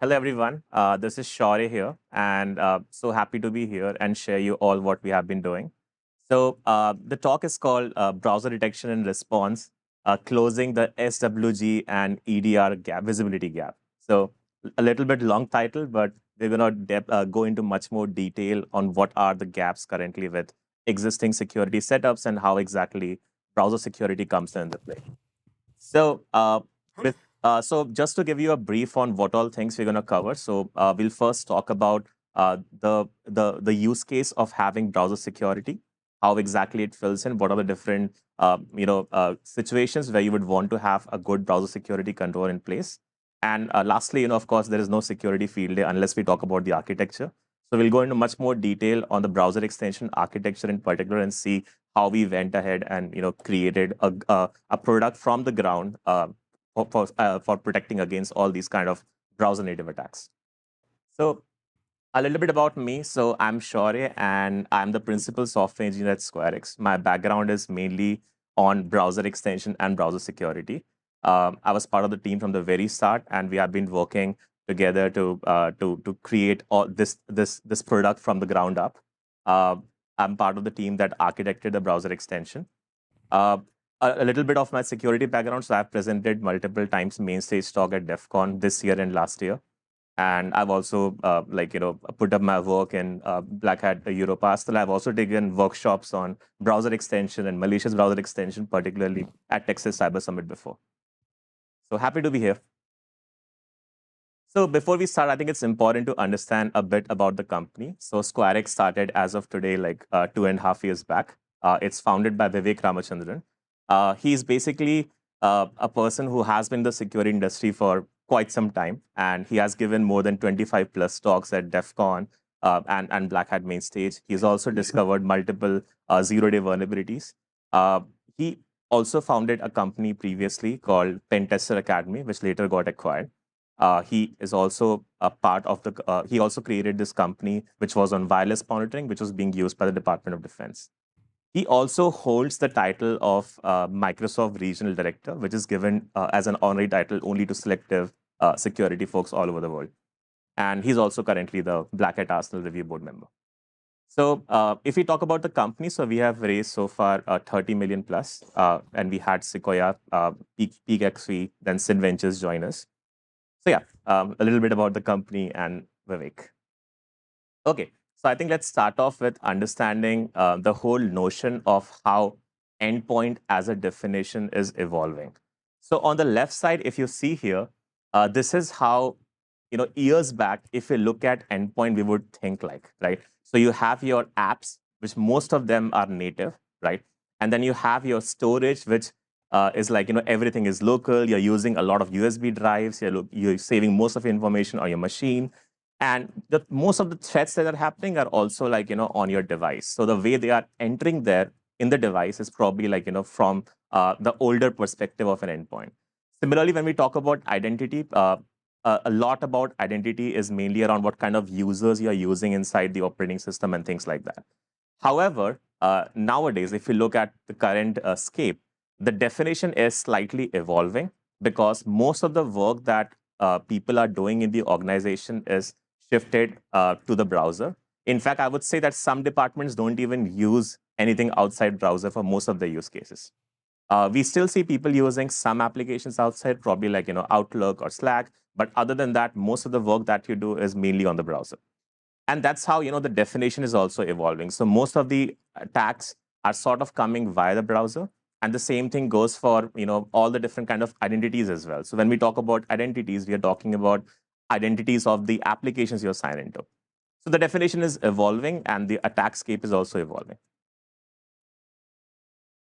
Hello, everyone. This is Shourya here, and so happy to be here and share you all what we have been doing. The talk is called Browser Detection and Response, Closing the SWG and EDR gap, Visibility Gap. So a little bit long title, but we're going to go into much more detail on what are the gaps currently with existing security setups and how exactly browser security comes into play. So, so just to give you a brief on what all things we're going to cover. We'll first talk about the use case of having browser security, how exactly it fills in, what are the different situations where you would want to have a good browser security control in place. And lastly, of course, there is no security field day unless we talk about the architecture. So we'll go into much more detail on the browser extension architecture in particular and see how we went ahead and created a product from the ground for protecting against all these kind of browser native attacks. So a little bit about me. So I'm Shourya, and I'm the principal software engineer at SquareX. My background is mainly on browser extension and browser security. I was part of the team from the very start, and we have been working together to create all this product from the ground up. Uh, I'm part of the team that architected the browser extension. Uh, a little bit of my security background. So I've presented multiple times main stage talk at DEF CON this year and last year. And I've also put up my work in Black Hat Europastel. I've also taken workshops on browser extension and malicious browser extension, particularly at Texas Cyber Summit before. So happy to be here. So before we start, I think it's important to understand a bit about the company. So SquareX started as of today, like 2.5 years back. It's founded by Vivek Ramachandran. He's basically a person who has been in the security industry for quite some time, and he has given more than 25 plus talks at DEF CON and Black Hat main stage. He's also discovered multiple zero-day vulnerabilities. He also founded a company previously called Pentester Academy, which later got acquired. He is also a part of the. He also created this company which was on wireless monitoring, which was being used by the Department of Defense. He also holds the title of Microsoft Regional Director, which is given as an honorary title only to selective security folks all over the world. And he's also currently the Black Hat Arsenal Review Board member. So if we talk about the company, so we have raised so far 30 million plus, and we had Sequoia, Peak XV, then Sid Ventures join us. So yeah, a little bit about the company and Vivek. Okay, so I think let's start off with understanding the whole notion of how endpoint as a definition is evolving. So on the left side, if you see here, this is how years back, if you look at endpoint, we would think like, right? So you have your apps, which most of them are native, right? And then you have your storage, which is like everything is local. You're using a lot of USB drives. You're saving most of your information on your machine, and most of the threats that are happening are also like on your device. So the way they are entering there in the device is probably like from the older perspective of an endpoint. Similarly, when we talk about identity, a lot about identity is mainly around what kind of users you're using inside the operating system and things like that. However, nowadays, if you look at the current scape, the definition is slightly evolving because most of the work that people are doing in the organization is shifted to the browser. In fact, I would say that some departments don't even use anything outside browser for most of the use cases. We still see people using some applications outside, probably like Outlook or Slack. But other than that, most of the work that you do is mainly on the browser. And that's how the definition is also evolving. So most of the attacks are sort of coming via the browser, and the same thing goes for all the different kind of identities as well. So when we talk about identities, we are talking about identities of the applications you're signed into. So the definition is evolving, and the attack scape is also evolving.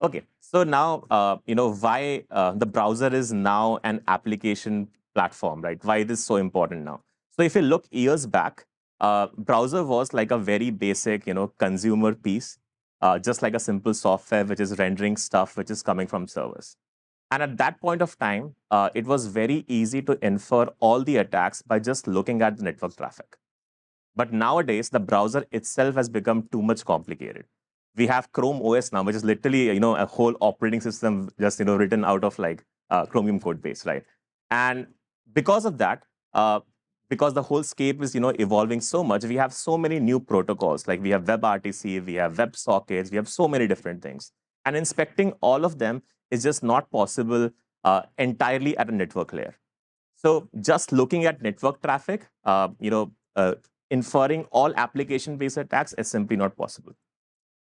Okay, so now why the browser is now an application platform, right? Why it is so important now? So if you look years back, browser was like a very basic, consumer piece, just like a simple software which is rendering stuff which is coming from servers. And at that point of time, it was very easy to infer all the attacks by just looking at the network traffic. But nowadays, the browser itself has become too much complicated. We have Chrome OS now, which is literally a whole operating system just written out of like Chromium code base, right? And because of that, because the whole scape is evolving so much, we have so many new protocols. Like we have WebRTC, we have WebSockets, we have so many different things, and inspecting all of them is just not possible entirely at a network layer. So just looking at network traffic, inferring all application-based attacks is simply not possible.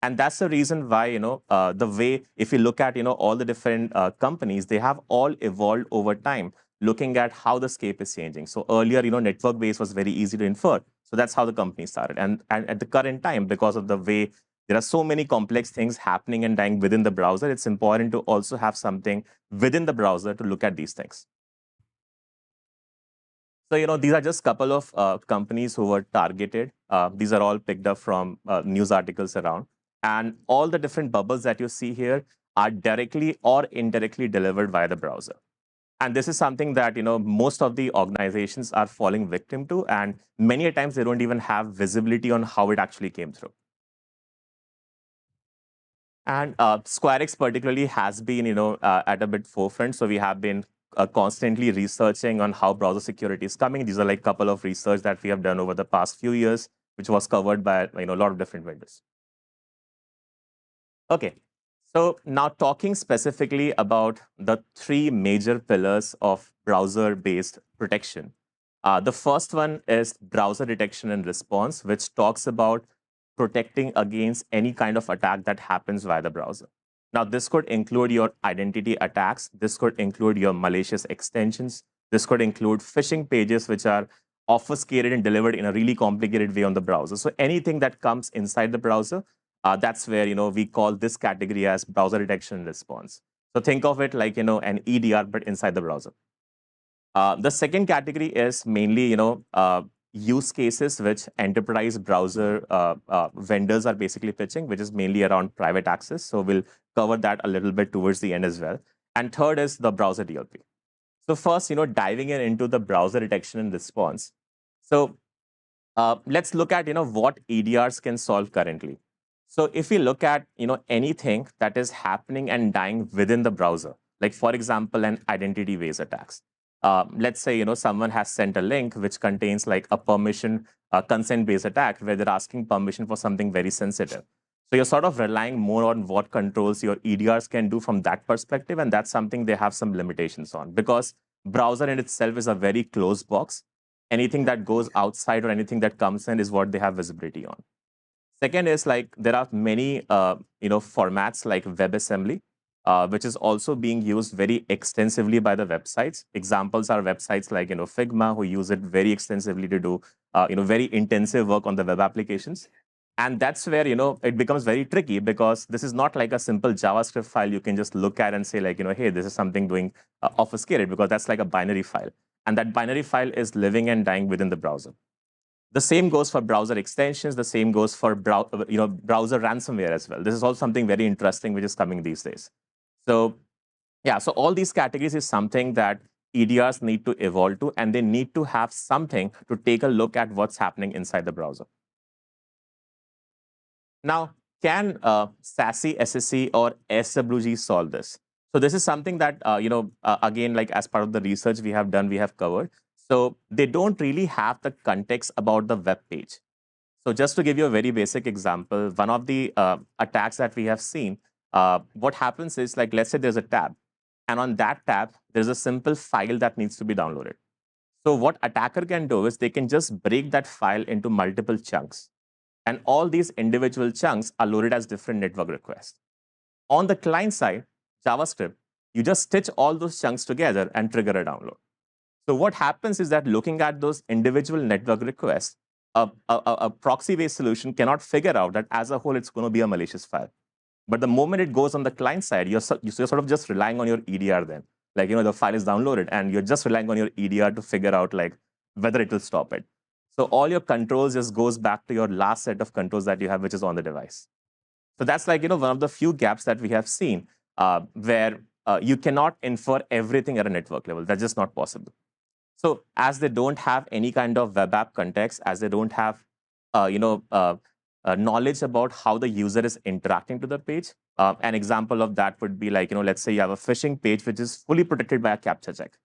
And that's the reason why the way, if you look at all the different companies, they have all evolved over time, looking at how the scape is changing. So earlier, network base was very easy to infer. So that's how the company started. And at the current time, because of the way there are so many complex things happening and dying within the browser, it's important to also have something within the browser to look at these things. So, these are just a couple of companies who were targeted. These are all picked up from news articles around. And all the different bubbles that you see here are directly or indirectly delivered via the browser. And this is something that, most of the organizations are falling victim to. And many a times they don't even have visibility on how it actually came through. And SquareX particularly has been, at a bit forefront. So we have been constantly researching on how browser security is coming. These are like a couple of research that we have done over the past few years, which was covered by a lot of different vendors. Okay, so now talking specifically about the three major pillars of browser-based protection. The first one is browser detection and response, which talks about protecting against any kind of attack that happens via the browser. Now, this could include your identity attacks. This could include your malicious extensions. This could include phishing pages, which are obfuscated and delivered in a really complicated way on the browser. So anything that comes inside the browser, that's where we call this category as browser detection and response. So think of it like an EDR, but inside the browser. The second category is mainly use cases which enterprise browser vendors are basically pitching, which is mainly around private access. So we'll cover that a little bit towards the end as well. And third is the browser DLP. So first, diving into the browser detection and response. So let's look at what EDRs can solve currently. So if we look at anything that is happening and dying within the browser, like for example, an identity-based attacks. Let's say someone has sent a link which contains like a permission consent-based attack where they're asking permission for something very sensitive. So you're sort of relying more on what controls your EDRs can do from that perspective, and that's something they have some limitations on because browser in itself is a very closed box. Anything that goes outside or anything that comes in is what they have visibility on. Second is like there are many formats like WebAssembly, which is also being used very extensively by the websites. Examples are websites like Figma, who use it very extensively to do very intensive work on the web applications. And that's where it becomes very tricky because this is not like a simple JavaScript file you can just look at and say like hey, this is something doing obfuscated, because that's like a binary file, and that binary file is living and dying within the browser. The same goes for browser extensions. The same goes for browser ransomware as well. This is also something very interesting which is coming these days. So yeah, so all these categories is something that EDRs need to evolve to, and they need to have something to take a look at what's happening inside the browser. Now, can SASE, SSE, or SWG solve this? So this is something that, again, like as part of the research we have done, we have covered. So they don't really have the context about the web page. So just to give you a very basic example, one of the attacks that we have seen, what happens is like, let's say there's a tab. And on that tab, there's a simple file that needs to be downloaded. So what attacker can do is they can just break that file into multiple chunks. And all these individual chunks are loaded as different network requests. On the client side, JavaScript, you just stitch all those chunks together and trigger a download. So what happens is that looking at those individual network requests, a proxy-based solution cannot figure out that as a whole, it's going to be a malicious file. But the moment it goes on the client side, you're sort of just relying on your EDR then. Like, the file is downloaded and you're just relying on your EDR to figure out like whether it will stop it. So all your controls just goes back to your last set of controls that you have, which is on the device. So that's like, one of the few gaps that we have seen where you cannot infer everything at a network level. That's just not possible. So as they don't have any kind of web app context, as they don't have, knowledge about how the user is interacting to the page, an example of that would be like, let's say you have a phishing page, which is fully protected by a captcha check.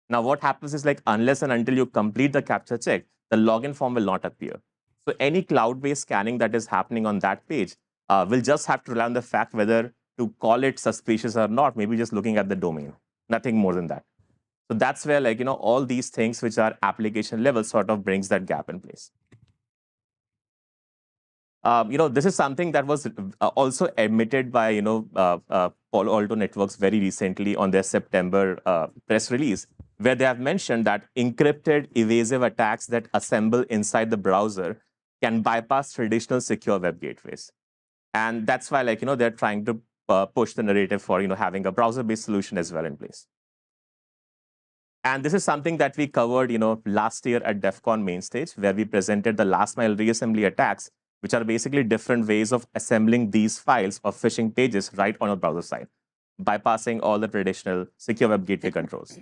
Now, what happens is like unless and until you complete the capture check, the login form will not appear. So any cloud-based scanning that is happening on that page will just have to rely on the fact whether to call it suspicious or not, maybe just looking at the domain, nothing more than that. So that's where like, all these things which are application level sort of brings that gap in place. This is something that was also admitted by, Palo Alto Networks very recently on their September press release, where they have mentioned that encrypted evasive attacks that assemble inside the browser can bypass traditional secure web gateways. And that's why, like, they're trying to push the narrative for, having a browser-based solution as well in place. And this is something that we covered, last year at DEF CON main stage, where we presented the last mile reassembly attacks, which are basically different ways of assembling these files or phishing pages right on a browser side, bypassing all the traditional secure web gateway controls.